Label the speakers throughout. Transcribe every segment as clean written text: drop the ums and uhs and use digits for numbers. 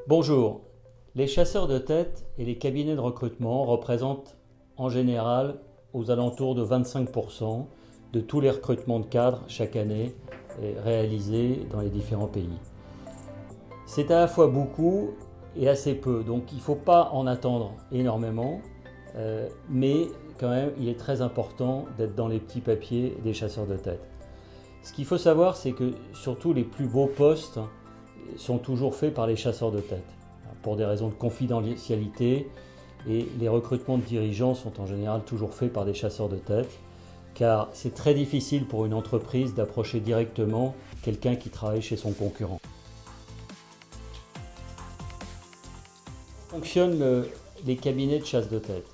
Speaker 1: Bonjour, les chasseurs de tête et les cabinets de recrutement représentent en général aux alentours de 25% de tous les recrutements de cadres chaque année réalisés dans les différents pays. C'est à la fois beaucoup et assez peu, donc il ne faut pas en attendre énormément, mais quand même il est très important d'être dans les petits papiers des chasseurs de tête. Ce qu'il faut savoir, c'est que surtout les plus beaux postes sont toujours faits par les chasseurs de tête, pour des raisons de confidentialité, et les recrutements de dirigeants sont en général toujours faits par des chasseurs de tête, car c'est très difficile pour une entreprise d'approcher directement quelqu'un qui travaille chez son concurrent. Fonctionnent les cabinets de chasse de tête.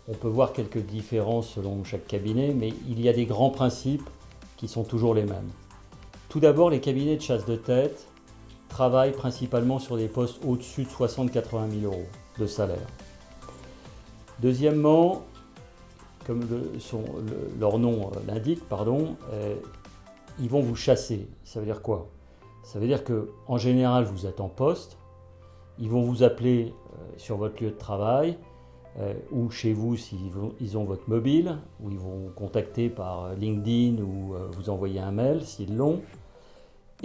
Speaker 1: On peut voir quelques différences selon chaque cabinet, mais il y a des grands principes qui sont toujours les mêmes. Tout d'abord, les cabinets de chasse de tête travaillent principalement sur des postes au-dessus de 60-80 000 euros de salaire. Deuxièmement, comme leur nom l'indique, ils vont vous chasser. Ça veut dire quoi? Ça veut dire qu'en général, vous êtes en poste, ils vont vous appeler sur votre lieu de travail, ou chez vous s'ils ont votre mobile, ou ils vont vous contacter par LinkedIn ou vous envoyer un mail s'ils l'ont,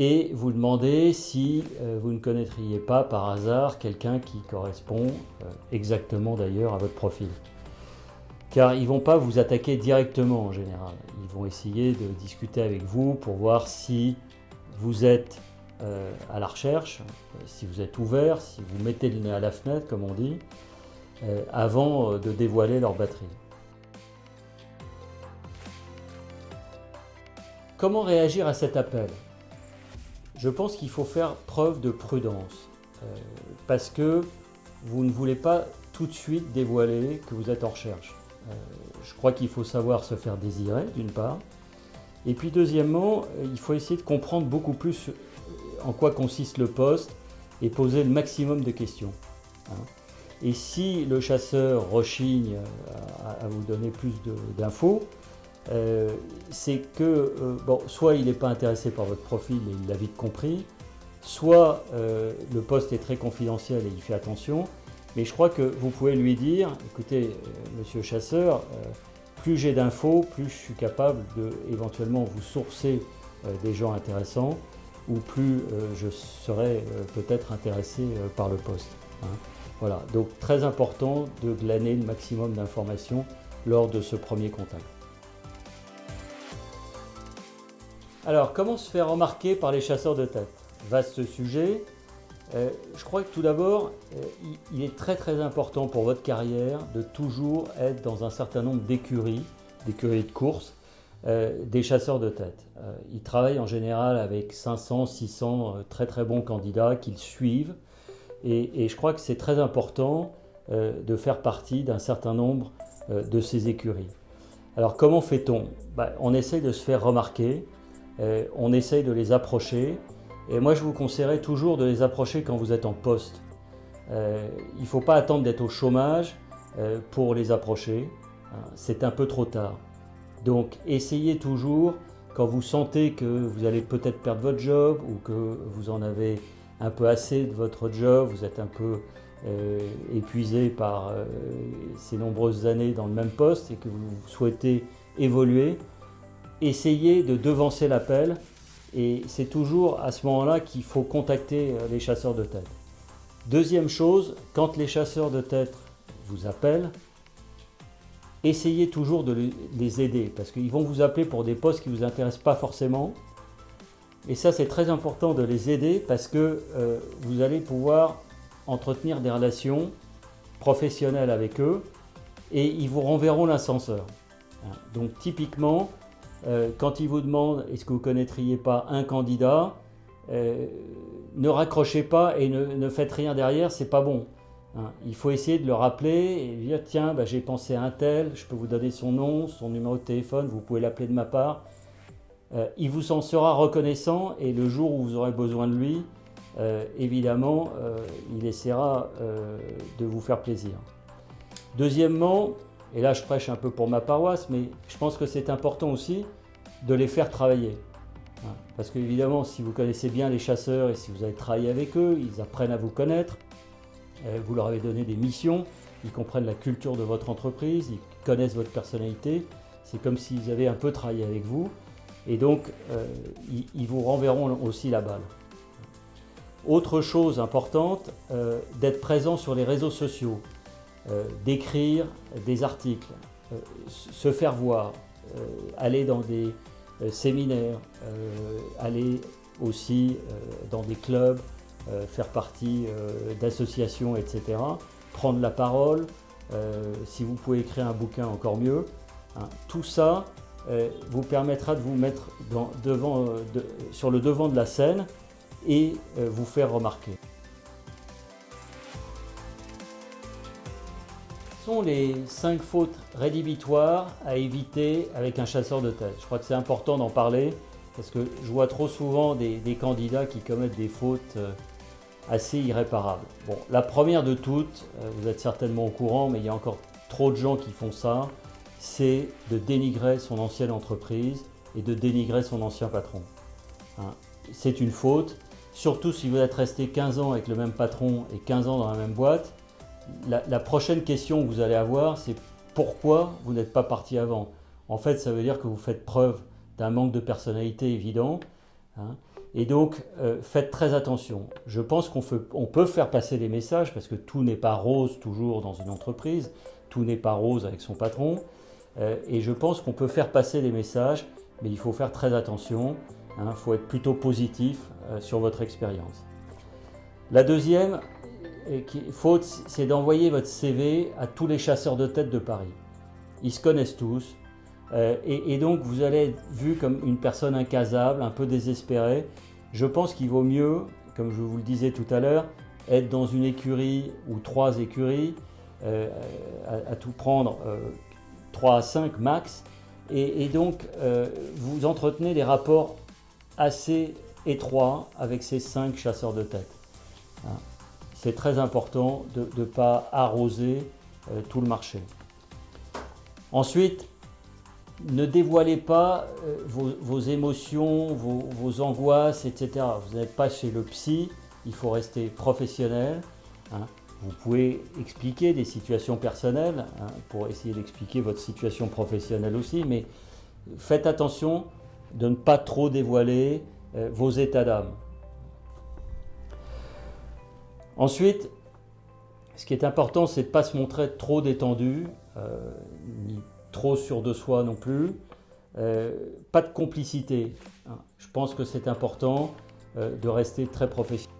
Speaker 1: et vous demander si vous ne connaîtriez pas par hasard quelqu'un qui correspond exactement d'ailleurs à votre profil. Car ils ne vont pas vous attaquer directement en général, ils vont essayer de discuter avec vous pour voir si vous êtes à la recherche, si vous êtes ouvert, si vous mettez le nez à la fenêtre comme on dit, avant de dévoiler leur batterie. Comment réagir à cet appel? Je pense qu'il faut faire preuve de prudence, parce que vous ne voulez pas tout de suite dévoiler que vous êtes en recherche. Je crois qu'il faut savoir se faire désirer, d'une part, et puis deuxièmement, il faut essayer de comprendre beaucoup plus en quoi consiste le poste et poser le maximum de questions. Et si le chasseur rechigne à vous donner plus d'infos, c'est que soit il n'est pas intéressé par votre profil et il l'a vite compris, soit le poste est très confidentiel et il fait attention, mais je crois que vous pouvez lui dire, écoutez monsieur chasseur, plus j'ai d'infos, plus je suis capable de éventuellement vous sourcer des gens intéressants, ou plus je serai peut-être intéressé par le poste. Voilà, donc très important de glaner le maximum d'informations lors de ce premier contact. Alors, comment se faire remarquer par les chasseurs de tête? Vaste sujet. Je crois que tout d'abord, il est très important pour votre carrière de toujours être dans un certain nombre d'écuries de course, des chasseurs de tête. Ils travaillent en général avec 500, 600 très bons candidats qu'ils suivent. Et je crois que c'est très important de faire partie d'un certain nombre de ces écuries. Alors comment fait-on? On essaye de se faire remarquer, on essaye de les approcher, et moi je vous conseillerais toujours de les approcher quand vous êtes en poste. Il ne faut pas attendre d'être au chômage pour les approcher, c'est un peu trop tard. Donc essayez toujours, quand vous sentez que vous allez peut-être perdre votre job ou que vous en avez un peu assez de votre job, vous êtes un peu épuisé par ces nombreuses années dans le même poste et que vous souhaitez évoluer, essayez de devancer l'appel, et c'est toujours à ce moment-là qu'il faut contacter les chasseurs de tête. Deuxième chose, quand les chasseurs de tête vous appellent, essayez toujours de les aider, parce qu'ils vont vous appeler pour des postes qui ne vous intéressent pas forcément. Et ça, c'est très important de les aider parce que vous allez pouvoir entretenir des relations professionnelles avec eux et ils vous renverront l'ascenseur. Donc typiquement, quand ils vous demandent est-ce que vous ne connaîtriez pas un candidat, ne raccrochez pas et ne faites rien derrière, c'est pas bon. Il faut essayer de le rappeler et dire tiens, j'ai pensé à un tel, je peux vous donner son nom, son numéro de téléphone, vous pouvez l'appeler de ma part. Il vous en sera reconnaissant et le jour où vous aurez besoin de lui, évidemment, il essaiera de vous faire plaisir. Deuxièmement, et là je prêche un peu pour ma paroisse, mais je pense que c'est important aussi de les faire travailler. Parce qu'évidemment, si vous connaissez bien les chasseurs et si vous avez travaillé avec eux, ils apprennent à vous connaître. Vous leur avez donné des missions, ils comprennent la culture de votre entreprise, ils connaissent votre personnalité. C'est comme s'ils avaient un peu travaillé avec vous. Et donc, ils vous renverront aussi la balle. Autre chose importante, d'être présent sur les réseaux sociaux, d'écrire des articles, se faire voir, aller dans des séminaires, aller aussi dans des clubs, faire partie d'associations, etc. Prendre la parole, si vous pouvez écrire un bouquin, encore mieux. Hein. Tout ça vous permettra de vous mettre sur le devant de la scène et vous faire remarquer. Quelles sont les 5 fautes rédhibitoires à éviter avec un chasseur de tête? Je crois que c'est important d'en parler parce que je vois trop souvent des candidats qui commettent des fautes assez irréparables. Bon, la première de toutes, vous êtes certainement au courant, mais il y a encore trop de gens qui font ça, c'est de dénigrer son ancienne entreprise et de dénigrer son ancien patron. Hein. C'est une faute, surtout si vous êtes resté 15 ans avec le même patron et 15 ans dans la même boîte. La prochaine question que vous allez avoir, c'est pourquoi vous n'êtes pas parti avant. En fait, ça veut dire que vous faites preuve d'un manque de personnalité évident. Hein. Et donc, faites très attention. Je pense qu'on peut faire passer des messages parce que tout n'est pas rose toujours dans une entreprise, tout n'est pas rose avec son patron. Et je pense qu'on peut faire passer des messages, mais il faut faire très attention. Il faut être plutôt positif sur votre expérience. La deuxième faute, c'est d'envoyer votre CV à tous les chasseurs de tête de Paris. Ils se connaissent tous. Et donc vous allez être vu comme une personne incasable, un peu désespérée. Je pense qu'il vaut mieux, comme je vous le disais tout à l'heure, être dans une écurie ou 3 écuries, à tout prendre 3 à 5 max, et donc vous entretenez des rapports assez étroits avec ces 5 chasseurs de tête. Hein. C'est très important de ne pas arroser tout le marché. Ensuite, ne dévoilez pas vos émotions, vos angoisses, etc. Vous n'êtes pas chez le psy, il faut rester professionnel. Hein. Vous pouvez expliquer des situations personnelles pour essayer d'expliquer votre situation professionnelle aussi, mais faites attention de ne pas trop dévoiler vos états d'âme. Ensuite, ce qui est important, c'est de ne pas se montrer trop détendu, ni trop sûr de soi non plus. Pas de complicité. Je pense que c'est important de rester très professionnel.